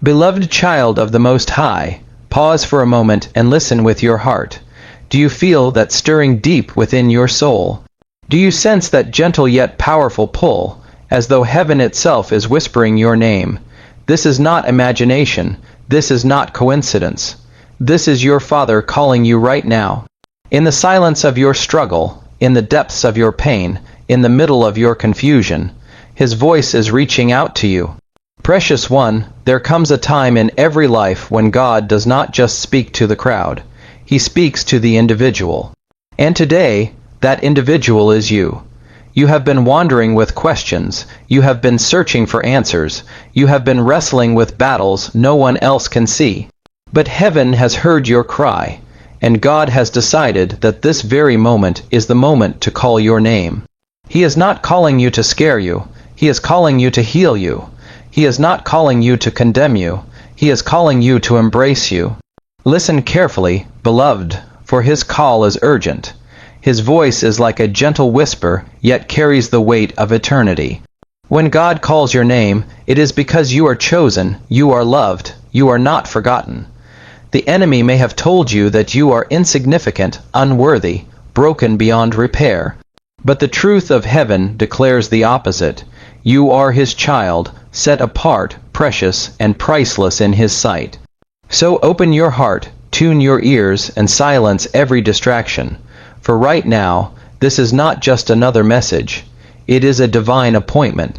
Beloved child of the Most High, pause for a moment and listen with your heart. Do you feel that stirring deep within your soul? Do you sense that gentle yet powerful pull, as though heaven itself is whispering your name? This is not imagination. This is not coincidence. This is your Father calling you right now. In the silence of your struggle, in the depths of your pain, in the middle of your confusion, His voice is reaching out to you. Precious one, there comes a time in every life when God does not just speak to the crowd. He speaks to the individual. And today, that individual is you. You have been wandering with questions. You have been searching for answers. You have been wrestling with battles no one else can see. But heaven has heard your cry, and God has decided that this very moment is the moment to call your name. He is not calling you to scare you. He is calling you to heal you. He is not calling you to condemn you. He is calling you to embrace you. Listen carefully, beloved, for His call is urgent. His voice is like a gentle whisper, yet carries the weight of eternity. When God calls your name, it is because you are chosen, you are loved, you are not forgotten. The enemy may have told you that you are insignificant, unworthy, broken beyond repair. But the truth of heaven declares the opposite. You are His child, set apart, precious, and priceless in His sight. So open your heart, tune your ears, and silence every distraction. For right now, this is not just another message. It is a divine appointment.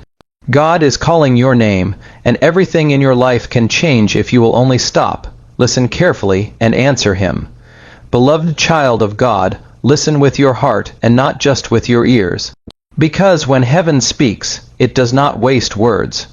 God is calling your name, and everything in your life can change if you will only stop, listen carefully, and answer Him. Beloved child of God, listen with your heart and not just with your ears. Because when heaven speaks, it does not waste words.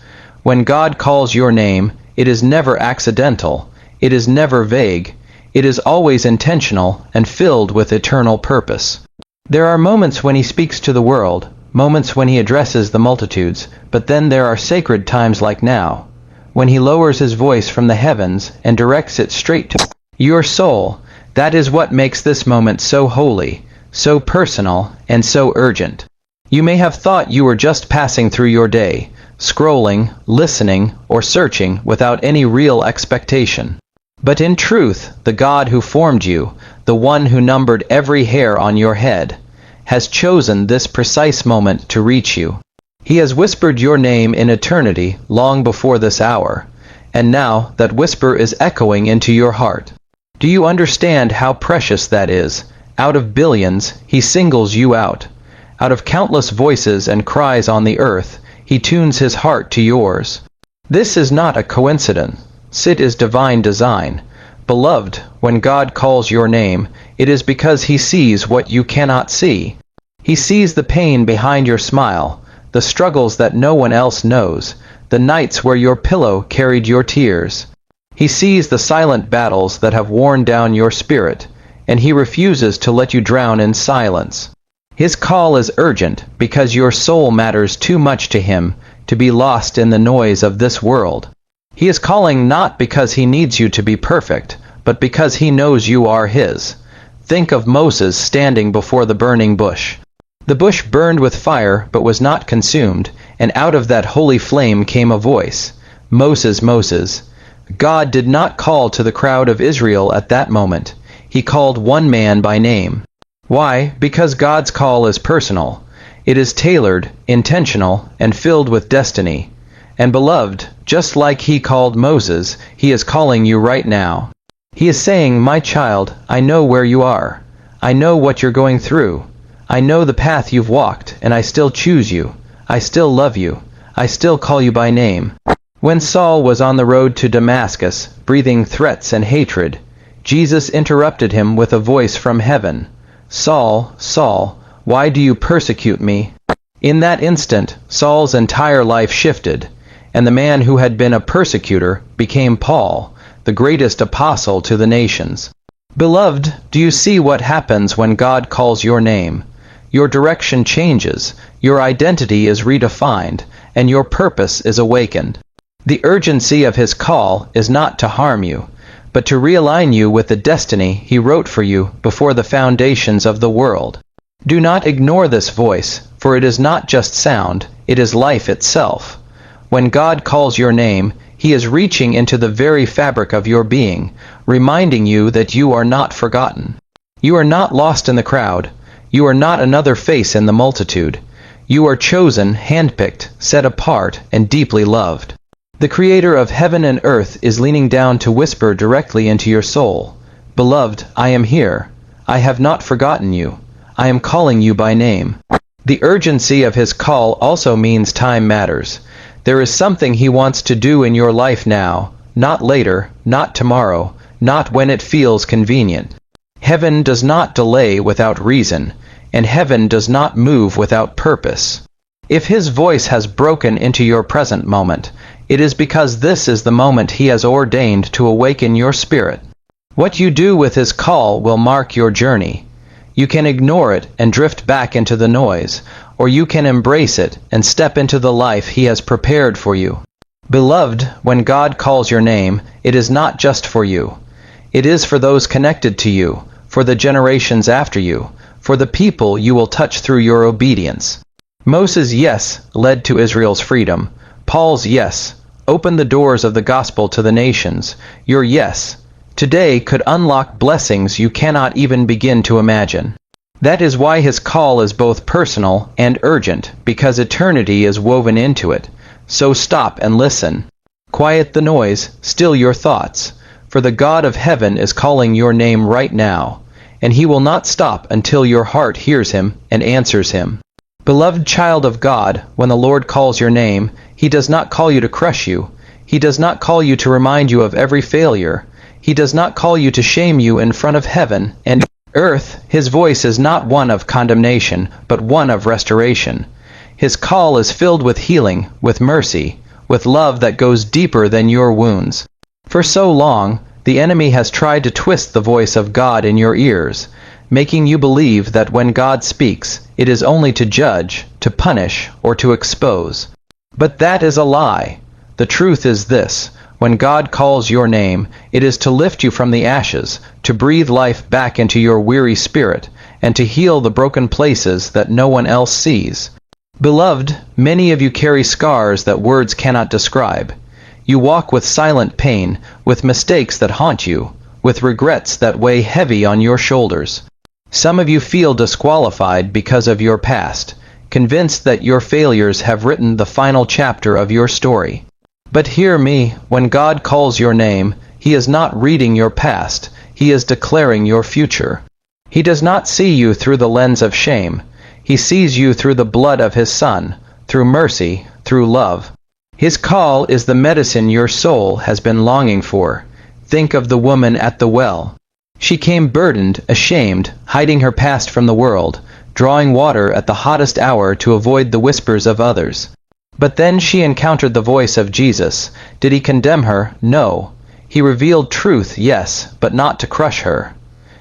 When God calls your name, it is never accidental. It is never vague. It is always intentional and filled with eternal purpose. There are moments when He speaks to the world, moments when He addresses the multitudes, but then there are sacred times like now, when He lowers His voice from the heavens and directs it straight to your soul. That is what makes this moment so holy, so personal, and so urgent. You may have thought you were just passing through your day, scrolling, listening, or searching without any real expectation. But in truth, the God who formed you, the one who numbered every hair on your head, has chosen this precise moment to reach you. He has whispered your name in eternity long before this hour, and now that whisper is echoing into your heart. Do you understand how precious that is? Out of billions, He singles you out. Out of countless voices and cries on the earth, He tunes His heart to yours. This is not a coincidence. It is divine design. Beloved, when God calls your name, it is because He sees what you cannot see. He sees the pain behind your smile, the struggles that no one else knows, the nights where your pillow carried your tears. He sees the silent battles that have worn down your spirit, and He refuses to let you drown in silence. His call is urgent because your soul matters too much to Him to be lost in the noise of this world. He is calling not because He needs you to be perfect, but because He knows you are His. Think of Moses standing before the burning bush. The bush burned with fire but was not consumed, and out of that holy flame came a voice, "Moses, Moses." God did not call to the crowd of Israel at that moment. He called one man by name. Why? Because God's call is personal. It is tailored, intentional, and filled with destiny. And beloved, just like He called Moses, He is calling you right now. He is saying, "My child, I know where you are. I know what you're going through. I know the path you've walked, and I still choose you. I still love you. I still call you by name." When Saul was on the road to Damascus, breathing threats and hatred, Jesus interrupted him with a voice from heaven. "Saul, Saul, why do you persecute me?" In that instant, Saul's entire life shifted, and the man who had been a persecutor became Paul, the greatest apostle to the nations. Beloved, do you see what happens when God calls your name? Your direction changes, your identity is redefined, and your purpose is awakened. The urgency of His call is not to harm you, but to realign you with the destiny He wrote for you before the foundations of the world. Do not ignore this voice, for it is not just sound, it is life itself. When God calls your name, He is reaching into the very fabric of your being, reminding you that you are not forgotten. You are not lost in the crowd. You are not another face in the multitude. You are chosen, handpicked, set apart, and deeply loved. The Creator of heaven and earth is leaning down to whisper directly into your soul. Beloved, I am here. I have not forgotten you. I am calling you by name. The urgency of His call also means time matters. There is something He wants to do in your life now, not later, not tomorrow, not when it feels convenient. Heaven does not delay without reason, and heaven does not move without purpose. If His voice has broken into your present moment, it is because this is the moment He has ordained to awaken your spirit. What you do with His call will mark your journey. You can ignore it and drift back into the noise, or you can embrace it and step into the life He has prepared for you. Beloved, when God calls your name, it is not just for you. It is for those connected to you, for the generations after you, for the people you will touch through your obedience. Moses' yes led to Israel's freedom. Paul's yes opened the doors of the gospel to the nations. Your yes today could unlock blessings you cannot even begin to imagine. That is why His call is both personal and urgent, because eternity is woven into it. So stop and listen. Quiet the noise, still your thoughts, for the God of heaven is calling your name right now, and He will not stop until your heart hears Him and answers Him. Beloved child of God, when the Lord calls your name, He does not call you to crush you. He does not call you to remind you of every failure. He does not call you to shame you in front of heaven and earth. His voice is not one of condemnation, but one of restoration. His call is filled with healing, with mercy, with love that goes deeper than your wounds. For so long, the enemy has tried to twist the voice of God in your ears, making you believe that when God speaks, it is only to judge, to punish, or to expose. But that is a lie. The truth is this: when God calls your name, it is to lift you from the ashes, to breathe life back into your weary spirit, and to heal the broken places that no one else sees. Beloved, many of you carry scars that words cannot describe. You walk with silent pain, with mistakes that haunt you, with regrets that weigh heavy on your shoulders. Some of you feel disqualified because of your past, convinced that your failures have written the final chapter of your story. But hear me, when God calls your name, He is not reading your past, He is declaring your future. He does not see you through the lens of shame. He sees you through the blood of His Son, through mercy, through love. His call is the medicine your soul has been longing for. Think of the woman at the well. She came burdened, ashamed, hiding her past from the world, drawing water at the hottest hour to avoid the whispers of others. But then she encountered the voice of Jesus. Did He condemn her? No. He revealed truth, yes, but not to crush her.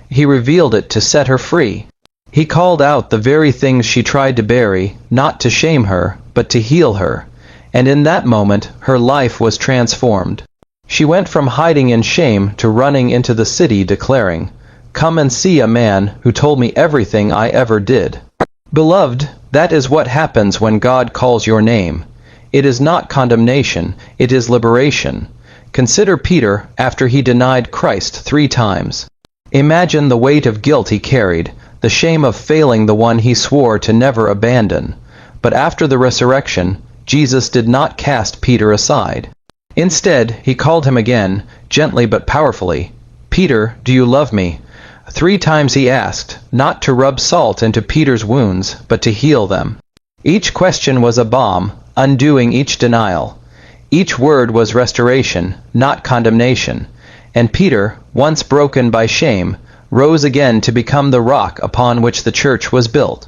He revealed it to set her free. He called out the very things she tried to bury, not to shame her, but to heal her. And in that moment, her life was transformed. She went from hiding in shame to running into the city declaring, "Come and see a man who told me everything I ever did." Beloved, that is what happens when God calls your name. It is not condemnation, it is liberation. Consider Peter after he denied Christ 3 times. Imagine the weight of guilt he carried, the shame of failing the one he swore to never abandon. But after the resurrection, Jesus did not cast Peter aside. Instead, He called him again, gently but powerfully. "Peter, do you love me?" 3 times He asked, not to rub salt into Peter's wounds, but to heal them. Each question was a balm, undoing each denial. Each word was restoration, not condemnation. And Peter, once broken by shame, rose again to become the rock upon which the church was built.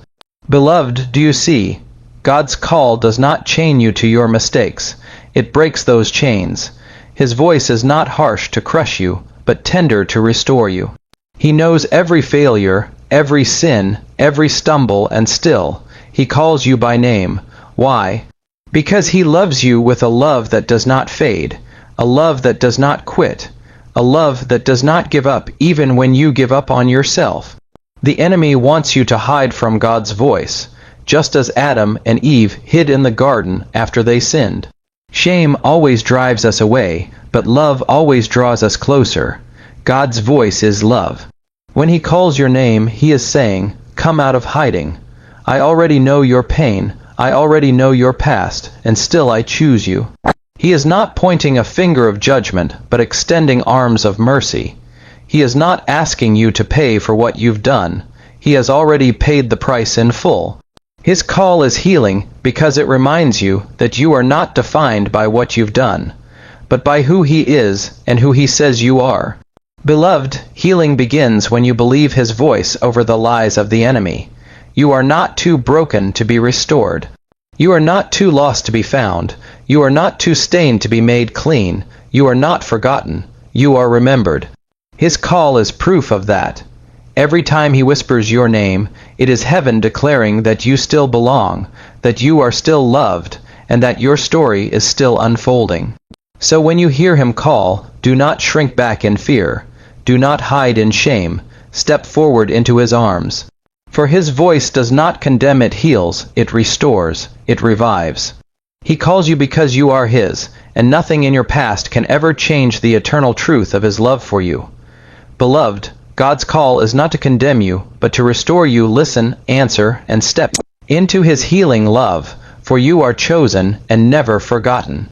Beloved, do you see? God's call does not chain you to your mistakes. It breaks those chains. His voice is not harsh to crush you, but tender to restore you. He knows every failure, every sin, every stumble, and still, He calls you by name. Why? Because He loves you with a love that does not fade, a love that does not quit, a love that does not give up even when you give up on yourself. The enemy wants you to hide from God's voice, just as Adam and Eve hid in the garden after they sinned. Shame always drives us away, but love always draws us closer. God's voice is love. When He calls your name, He is saying, "Come out of hiding. I already know your pain, I already know your past, and still I choose you." He is not pointing a finger of judgment, but extending arms of mercy. He is not asking you to pay for what you've done. He has already paid the price in full. His call is healing because it reminds you that you are not defined by what you've done, but by who He is and who He says you are. Beloved, healing begins when you believe His voice over the lies of the enemy. You are not too broken to be restored. You are not too lost to be found. You are not too stained to be made clean. You are not forgotten. You are remembered. His call is proof of that. Every time He whispers your name, it is heaven declaring that you still belong, that you are still loved, and that your story is still unfolding. So when you hear Him call, do not shrink back in fear. Do not hide in shame. Step forward into His arms. For His voice does not condemn, it heals, it restores, it revives. He calls you because you are His, and nothing in your past can ever change the eternal truth of His love for you. Beloved, God's call is not to condemn you, but to restore you. Listen, answer, and step into His healing love, for you are chosen and never forgotten.